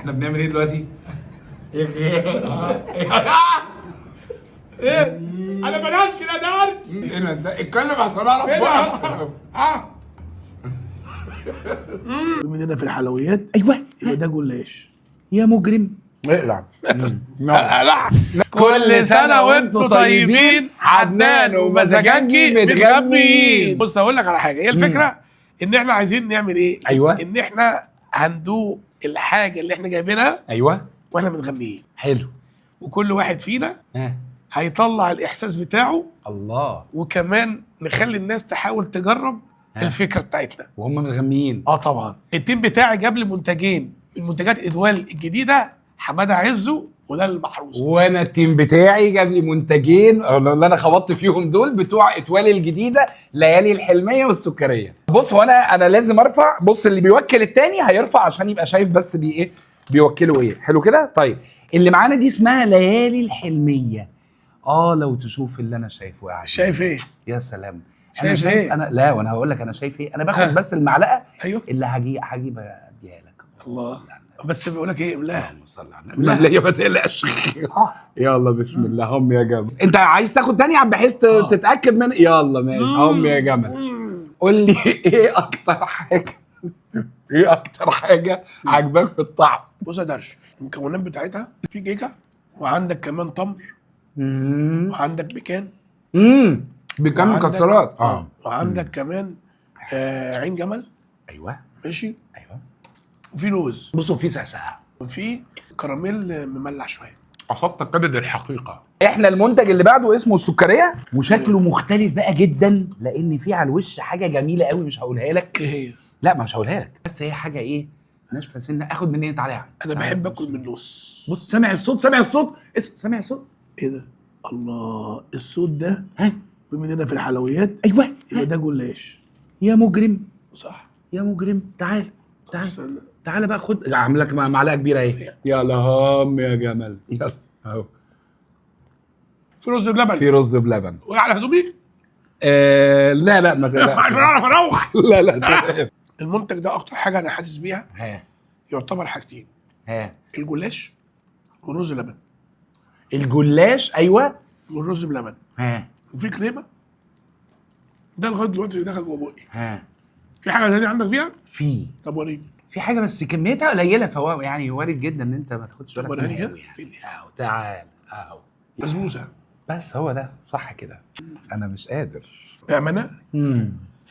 احنا بنعمل ايه دلوقتي؟ ايه؟ انا بناتش لا دارش. هنا ده اتكلم عشان اعرف بقى. من هنا في الحلويات ايوه يبقى ده جلاش. يا مجرم. اقلع. كل سنه وانتم طيبين. عدنان ومزاجنجي متغميين. بص اقول لك على حاجه، هي الفكره ان احنا عايزين نعمل ايه؟ أيوة. ان احنا هندوق الحاجه اللي احنا جايبينها ايوه واحنا متغميين، حلو. وكل واحد فينا ها هيطلع الاحساس بتاعه، الله. وكمان نخلي الناس تحاول تجرب الفكره بتاعتنا. وهم متغميين. طبعا التيم بتاعي جاب لي منتجين من منتجات ادوال الجديده، حماده عزه وده المحروس. وانا التيم بتاعي جاب لي منتجين اللي انا خبطت فيهم دول بتوع اتوال الجديده، ليالي الحلميه والسكريه. بص هو انا لازم ارفع. بص اللي بيوكل التاني هيرفع عشان يبقى شايف بس ايه بيوكلوا ايه. حلو كده. طيب اللي معانا دي اسمها ليالي الحلميه. لو تشوف اللي انا شايفه يعني. شايف ايه؟ يا سلام. شايف انا إيه؟ انا لا، وانا هقول لك انا شايف ايه. انا باخد بس المعلقه ايوه اللي هجيب اديها لك. الله. بس بقول لك ايه، لا اللهم صل على النبي. لا يا ما تقلقش. يلا بسم الله. هم يا جمل. انت عايز تاخد تاني بحيث تتاكد من. يلا ماشي. هم يا جمل. قول لي ايه اكتر حاجه ايه اكتر حاجه عجباك في الطعم؟ بص يا درش، المكونات بتاعتها في كيكه، وعندك كمان تمر، وعندك بيكان، بكام وعندك- مكسرات. وعندك كمان عين جمل. ايوه ماشي. ايوه. وفي لوز، بصوا في سقسقه. وفي كراميل مملح شويه. اصبت كبد الحقيقه. احنا المنتج اللي بعده اسمه السكريه، وشكله مختلف بقى جدا لان في على الوش حاجه جميله قوي مش هقولها لك. ايه هي؟ لا مش هقولها لك، بس هي حاجه ايه ناشفه سنه. اخد منين؟ تعالى يا عم. انا بحب اكل من النص. بص سامع الصوت؟ سامع الصوت؟ سامع الصوت؟ ايه ده؟ الله، الصوت ده ها من هنا في الحلويات ايوه يبقى ده جلاش. يا مجرم. صح. يا مجرم. تعال استنى. تعال بقى خد. اعمل لك معلقه كبيره اهي. يلا هم يا جمل. يلا اهو. في رز بلبن. في رز بلبن. وعلى هدومي. لا ما تقلقش. عشان اعرف اروح. لا تقلقش. المنتج ده اكتر حاجه انا حاسس بيها، ها يعتبر حاجتين: ها الجلاش والرز بلبن. الجلاش ايوه. والرز بلبن ها وفي كريمه. ده لغايه دلوقتي اللي دخل جوه بقي. ها في حاجه ثانيه عندك فيها؟ طب وريني. في حاجه بس كميتها قليله، فهو يعني وارد جدا ان انت ما تاخدش طب بالك وريني منها كده. قوي يعني. فين؟ اهو تعال اهو. بسبوسه. بس هو ده صح كده. انا مش قادر. بامانه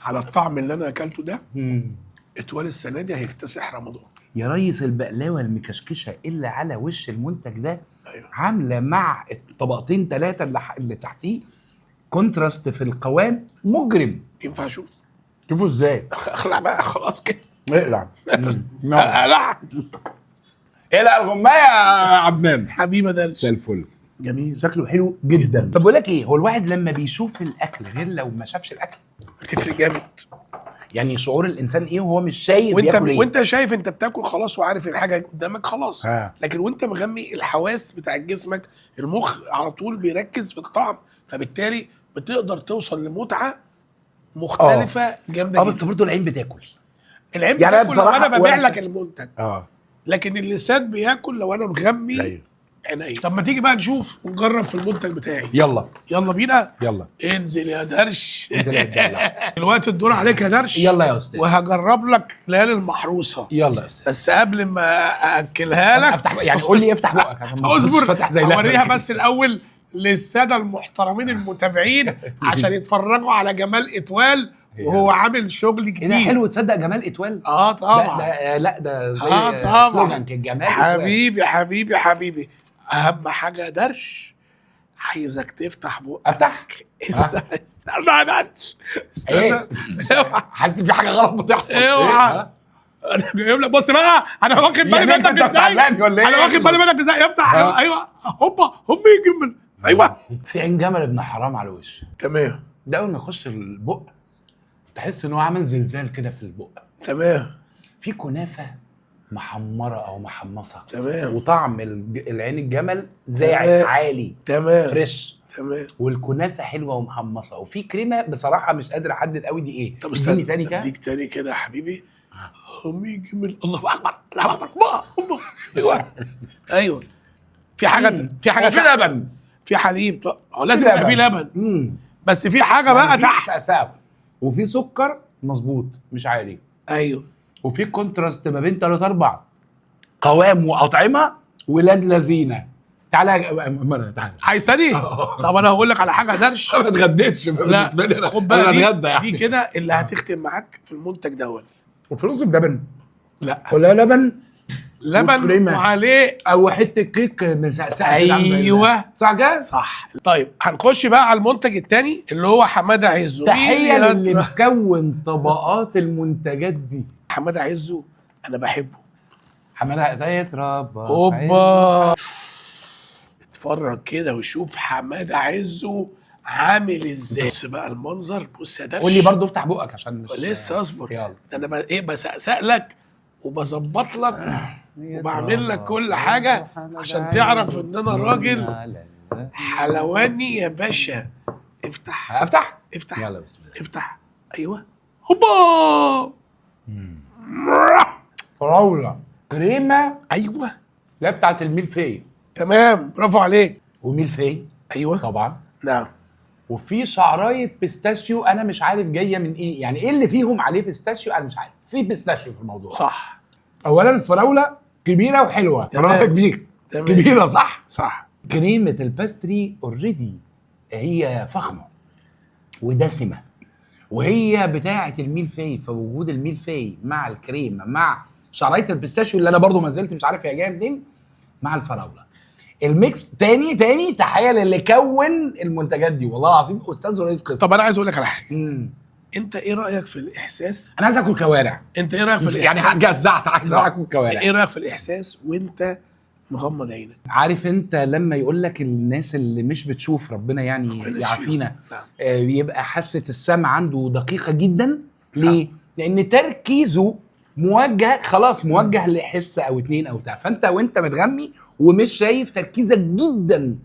على الطعم اللي انا اكلته ده، مم. اتوال السنه دي هيكتسح رمضان. يا ريس البقلاوه المكشكشه اللي على وش المنتج ده ايوه. عامله مع الطبقتين ثلاثه اللي تحتيه كونتراست في القوام مجرم. ينفع اشوف؟ شوفوا ازاي. اخلع بقى خلاص كده. اقلع. اقلع. اقلع الغمايه يا عبنان. حبيبه درس. زي الفل. جميل. شكله حلو جدا. طب بقول لك ايه، هو الواحد لما بيشوف الاكل غير لو ما شافش الاكل؟ بتفرق جامد. يعني شعور الانسان ايه وهو مش شايف بياكل ايه؟ وانت شايف انت بتاكل خلاص وعارف الحاجه قدامك خلاص. لكن وانت مغمي الحواس بتاع جسمك، المخ على طول بيركز في الطعم، فبالتالي بتقدر توصل لمتعه مختلفه جامده جدا. بس برضه العين بتاكل. العين يعني بتاكل بصراحة لو انا ببيع وأنا لك المنتج، اه لكن اللسان بياكل لو انا مغمي. أيوة. عينيا. طب ما تيجي بقى نشوف ونجرب في المنتج بتاعي. يلا بينا. يلا انزل يا درش. انزل يا دلع. دلوقتي الدور عليك يا درش. يلا يا استاذ. وهجرب لك ليالي المحروسه. يلا يا استاذ. بس قبل ما اكلها لك افتح يعني قول لي افتح بقك عشان ما تبقاش اصبر، فاتح زي اوريها لعبك. بس الاول للساده المحترمين المتابعين عشان يتفرجوا على جمال اتوال وهو عامل شغل جديد. ايه ده حلو. تصدق جمال اتوال؟ طبعا. ده زي طبعا. سلوجان كده جمال حبيبي اهم حاجه يا درش، عايزك تفتح بقك. افتح؟ استنى يا درش. ايه؟ حاسس في حاجه غلط بتحصل. اوعى. انا جايب لك. بص بقى، انا واخد بالي يعني منك انت ازاي. زعلان ولا ايه؟ انا واخد بالي منك ازاي. افتح. ايوه هوبا يجمل. ايوه. في عين جمل ابن حرام على الوش. تمام. ده اول ما يخش البق تحس ان هو عامل زلزال كده في البق. تمام. في كنافه محمره او محمصه. تمام. وطعم العين الجمل زاعق عالي. تمام. فريش. تمام. والكنافه حلوه ومحمصه، وفي كريمه بصراحه مش قادر احدد قوي دي ايه. طب اديني تاني كده. اديك تاني كده يا حبيبي. يجي من الله اكبر الله اكبر الله. ايوه ايوه في حاجه وفي لبن. في حليب لازم يبقى في لبن. بس في حاجه بقى تحت وفي سكر مظبوط مش عالي. ايوه وفي كونتراست ما بين 3 4 قوام واطعمه ولاد لذينه. تعالى تعالى عايز تاني؟ طب انا هقول لك على حاجه درش. ما اتغديتش بالنسبه لي. خد بالك اتغدى يعني. دي كده اللي هتختم معاك في المنتج دوت. وفلوس بلبن. لا ولا لبن وعليه او حته كيك مسقسقه. ايوه صح كده؟ صح. طيب هنخش بقى على المنتج الثاني اللي هو حماده عزو. تحيه للي مكون طبقات المنتجات دي. حماده عزو انا بحبه. حماده يتربى. اوبا اتفرج كده وشوف حماده عزو عامل ازاي. بص بقى المنظر. بص يا درش. قول لي برضه افتح بقك عشان مش لسه اصبر. يلا. انا بسقسق لك وبظبط لك وبعمل لك كل حاجه عشان تعرف ان انا راجل حلواني يا باشا. افتح يلا بسم الله. افتح. ايوه هوبا فراوله كريمه. ايوه لا بتاعت الميلفي. تمام برافو عليك. وميلفي ايوه طبعا. نعم. وفي شعرايه بيستاشيو انا مش عارف جايه من ايه، يعني ايه اللي فيهم عليه بيستاشيو انا مش عارف. في بيستاشيو في الموضوع. صح. اولا الفراوله كبيره وحلوه. فراوله كبيره كبيره صح. كريمه الباستري اوريدي هي فخمه ودسمه، وهي بتاعه الميلفي. فوجود الميلفي مع الكريمه مع شعرايه البيستاشيو اللي انا برضو ما زلت مش عارف هي جايه منين مع الفراوله، الميكس تاني تحيه للي كون المنتجات دي والله العظيم استاذ ورئيس قسم. طب انا عايز اقول لك على حاجه. انت ايه رايك في الاحساس؟ انا عايز اكل كوارع. انت ايه رايك في الاحساس؟ يعني جزعت عايز اكل كوارع. ايه رايك في الاحساس وانت مغمض عينك؟ عارف انت لما يقول لك الناس اللي مش بتشوف ربنا يعني يعافينا يبقى حاسه السمع عنده دقيقه جدا. ليه؟ لان تركيزه موجه لحس او 2 او بتاع. فانت وانت متغمي ومش شايف تركيزك جدا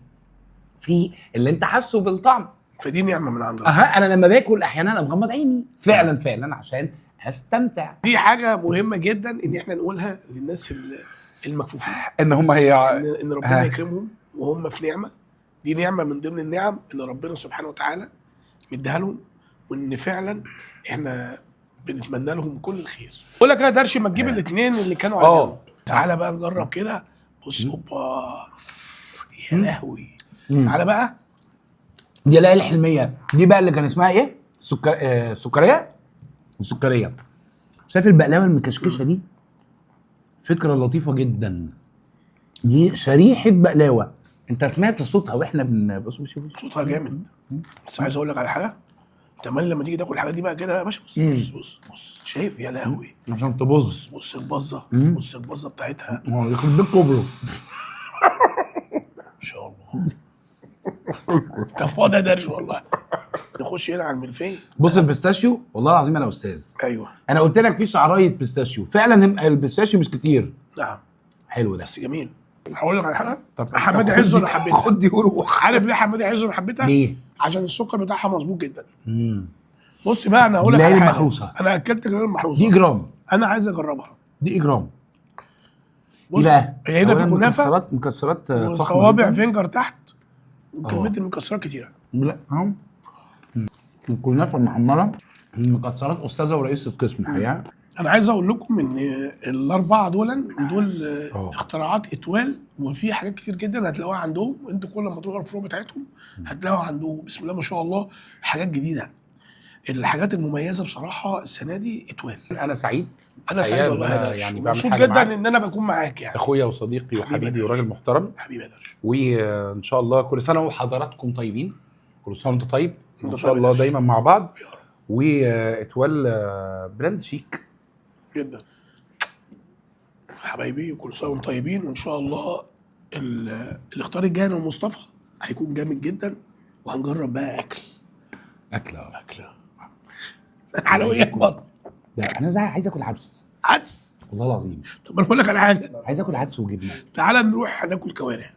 في اللي انت حاسه بالطعم. فدي نعمه من عند ربنا. انا لما باكل احيانا انا مغمض عيني فعلا عشان استمتع. دي حاجه مهمه جدا ان احنا نقولها للناس المكفوفين ان هم ان ربنا يكرمهم وهم في نعمه. دي نعمه من ضمن النعم اللي ربنا سبحانه وتعالى مديها لهم، وان فعلا احنا بنتمنى لهم كل الخير. بقول لك يا درش ما تجيب الاثنين اللي كانوا على جنب. تعالى بقى نجرب كده. بص اوبا يا لهوي. تعالى بقى دي ليالي الحلميه دي بقى اللي كان اسمها ايه؟ السكريه. شايف البقلاوه المكشكشه دي؟ فكره لطيفه جدا. دي شريحه بقلاوه. انت سمعت صوتها واحنا بنشوف صوتها جامد. بس عايز اقول لك على حاجه. كمان لما تيجي تاكل الحاجات دي بقى كده يا باشا. بص شايف يا لهوي عشان تبص. بص البظه. بص البظه بتاعتها. يخرب بيت كوبرو. ان شاء الله. كان فاضي يا درش والله. نخش هنا على الملفيه. بص البيستاشيو والله العظيم انا استاذ. ايوه انا قلت لك في شعرايه بيستاشيو فعلا. البيستاشيو مش كتير. نعم حلو ده بس جميل. هقول لك على حاجه. طب حماده عزو انا حبيتها. خد دي وروح. عارف ليه حماده عزو انا حبيتها؟ ليه؟ عشان السكر بتاعها مظبوط جدا. بص بقى انا هقول لك على حاجه. محروسه. انا اكلت غير المحروسه. دي جرام. انا عايز اجربها. دي جرام. بص هي هنا في كنافه مكسرات وصوابع فينجر تحت وكميه المكسرات كتيره. لا اهو الكنافه المحمره المكسرات استاذه ورئيس القسم الحقيقه. انا عايز اقول لكم ان الاربعه دول اختراعات اتوال، وفي حاجات كتير جدا هتلاقوها عندهم. انتوا كل ما تروحوا الفروع بتاعتهم هتلاقوها عندهم بسم الله ما شاء الله حاجات جديده. الحاجات المميزه بصراحه السنه دي اتوال. انا سعيد والله يا درش. يعني مبسوط جدا ان انا بكون معاك يعني. اخويا وصديقي وحبيبي وراجل محترم. حبيبي يا درش. وان شاء الله كل سنه وحضراتكم طيبين. كل سنه وانتم طيب ان شاء الله دايما مع بعض. واتوال براند شيك جدا حبايبي. وكل سنه وانتم طيبين. وان شاء الله الاختيار الجاي انا ومصطفى هيكون جامد جدا. وهنجرب بقى اكله حلويات بطن. انا عايز اكل عدس والله العظيم. طب انا بقول لك على حاجه. عايز اكل عدس وجبنه. تعالى نروح ناكل كوارع.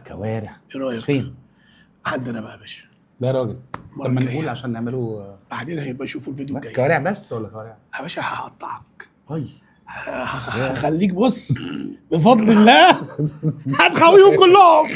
كوارع ايه رايك؟ فين؟ عندنا بقى يا باشا. لا يا راجل. طب ما نقول عشان نعمله بعدين هيبقى يشوفوا الفيديو الجاي. كوارع بس ولا كوارع؟ يا باشا هقطعك هخليك بص بفضل الله هتخويهم كلهم.